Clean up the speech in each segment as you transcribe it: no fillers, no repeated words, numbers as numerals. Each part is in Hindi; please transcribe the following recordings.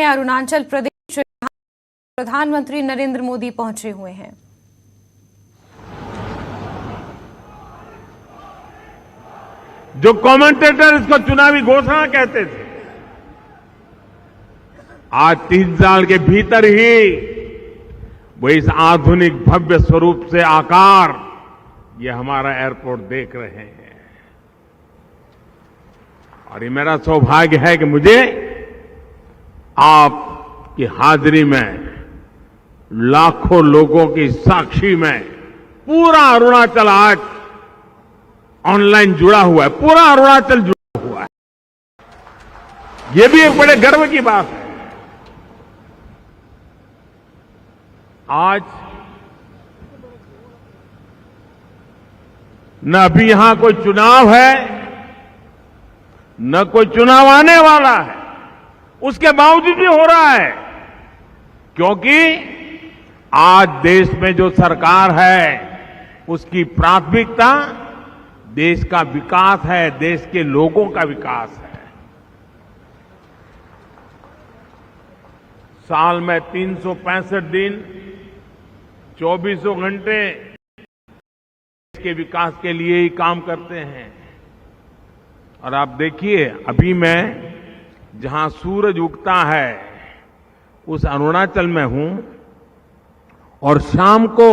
अरुणाचल प्रदेश प्रधानमंत्री नरेंद्र मोदी पहुंचे हुए हैं। जो कमेंटेटर इसको चुनावी घोषणा कहते थे, आज 3 साल के भीतर ही वो इस आधुनिक भव्य स्वरूप से आकार ये हमारा एयरपोर्ट देख रहे हैं। और ये मेरा सौभाग्य है कि मुझे आपकी हाजिरी में, लाखों लोगों की साक्षी में पूरा अरुणाचल आज ऑनलाइन जुड़ा हुआ है, पूरा अरुणाचल जुड़ा हुआ है। ये भी एक बड़े गर्व की बात है। आज न अभी यहां कोई चुनाव है, न कोई चुनाव आने वाला है, उसके बावजूद भी हो रहा है, क्योंकि आज देश में जो सरकार है उसकी प्राथमिकता देश का विकास है, देश के लोगों का विकास है। साल में 365 दिन 24 घंटे देश के विकास के लिए ही काम करते हैं। और आप देखिए, अभी मैं जहां सूरज उगता है उस अरुणाचल में हूं, और शाम को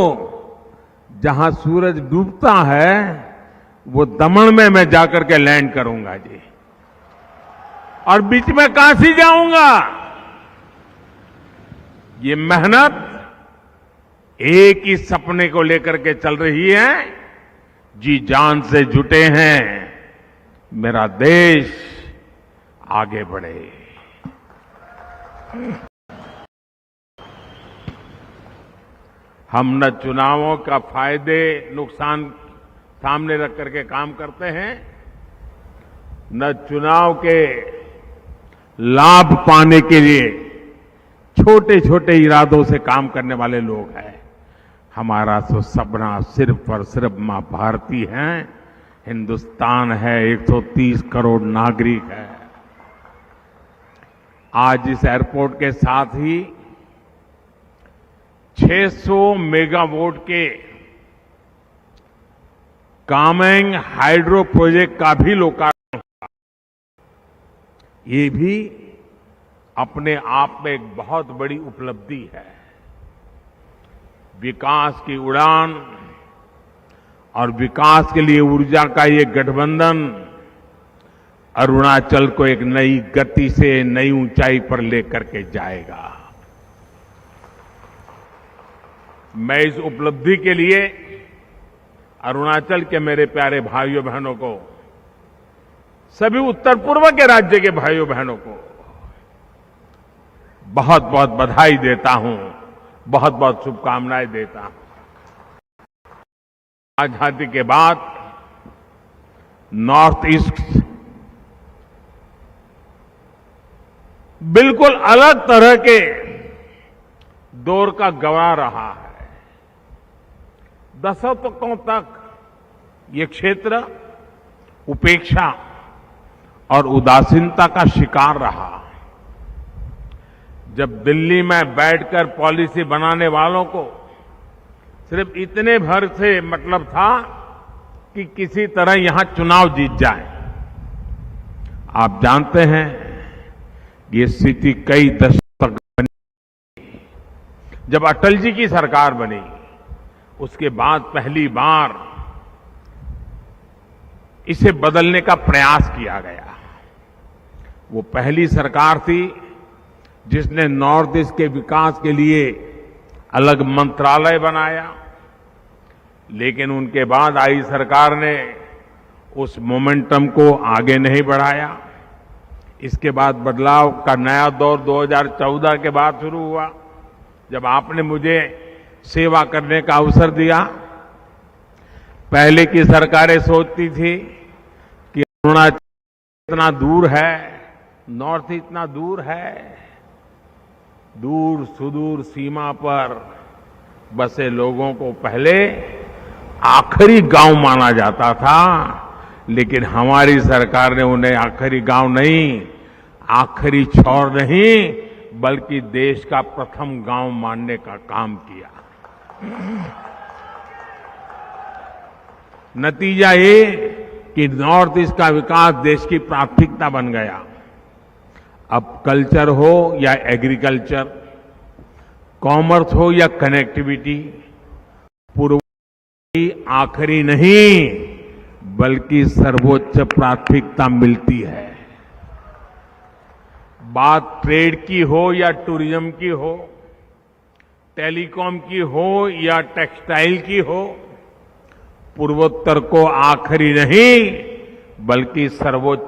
जहां सूरज डूबता है वो दमन में मैं जाकर के लैंड करूंगा जी, और बीच में काशी जाऊंगा। ये मेहनत एक ही सपने को लेकर के चल रही है, जी जान से जुटे हैं, मेरा देश आगे बढ़े। हम न चुनावों का फायदे नुकसान सामने रख करके काम करते हैं, न चुनाव के लाभ पाने के लिए छोटे छोटे इरादों से काम करने वाले लोग हैं। हमारा तो सपना सिर्फ और सिर्फ मां भारती हैं, हिंदुस्तान है, 130 करोड़ नागरिक है। आज इस एयरपोर्ट के साथ ही 600 मेगावाट के कामेंग हाइड्रो प्रोजेक्ट का भी लोकार्पण होगा। ये भी अपने आप में एक बहुत बड़ी उपलब्धि है। विकास की उड़ान और विकास के लिए ऊर्जा का ये गठबंधन अरुणाचल को एक नई गति से नई ऊंचाई पर लेकर के जाएगा। मैं इस उपलब्धि के लिए अरुणाचल के मेरे प्यारे भाइयों बहनों को, सभी उत्तर पूर्व के राज्य के भाइयों बहनों को बहुत बहुत बधाई देता हूं, बहुत बहुत शुभकामनाएं देता हूं। आजादी के बाद नॉर्थ ईस्ट बिल्कुल अलग तरह के दौर का गवाह रहा है। दशकों तक ये क्षेत्र उपेक्षा और उदासीनता का शिकार रहा। जब दिल्ली में बैठकर पॉलिसी बनाने वालों को सिर्फ इतने भर से मतलब था कि किसी तरह यहां चुनाव जीत जाए। आप जानते हैं ये स्थिति कई दशक तक बनी। जब अटल जी की सरकार बनी, उसके बाद पहली बार इसे बदलने का प्रयास किया गया। वो पहली सरकार थी जिसने नॉर्थ ईस्ट के विकास के लिए अलग मंत्रालय बनाया, लेकिन उनके बाद आई सरकार ने उस मोमेंटम को आगे नहीं बढ़ाया। इसके बाद बदलाव का नया दौर 2014 के बाद शुरू हुआ, जब आपने मुझे सेवा करने का अवसर दिया। पहले की सरकारें सोचती थी कि अरुणाचल इतना दूर है, नॉर्थ इतना दूर है, दूर सुदूर सीमा पर बसे लोगों को पहले आखिरी गांव माना जाता था, लेकिन हमारी सरकार ने उन्हें आखिरी गांव नहीं, आखिरी छोर नहीं बल्कि देश का प्रथम गांव मानने का काम किया। नतीजा ये कि नॉर्थ ईस्ट का विकास देश की प्राथमिकता बन गया। अब कल्चर हो या एग्रीकल्चर, कॉमर्स हो या कनेक्टिविटी, पूर्व की आखिरी नहीं बल्कि सर्वोच्च प्राथमिकता मिलती है। बात ट्रेड की हो या टूरिज्म की हो, टेलीकॉम की हो या टेक्सटाइल की हो, पूर्वोत्तर को आखिरी नहीं बल्कि सर्वोच्च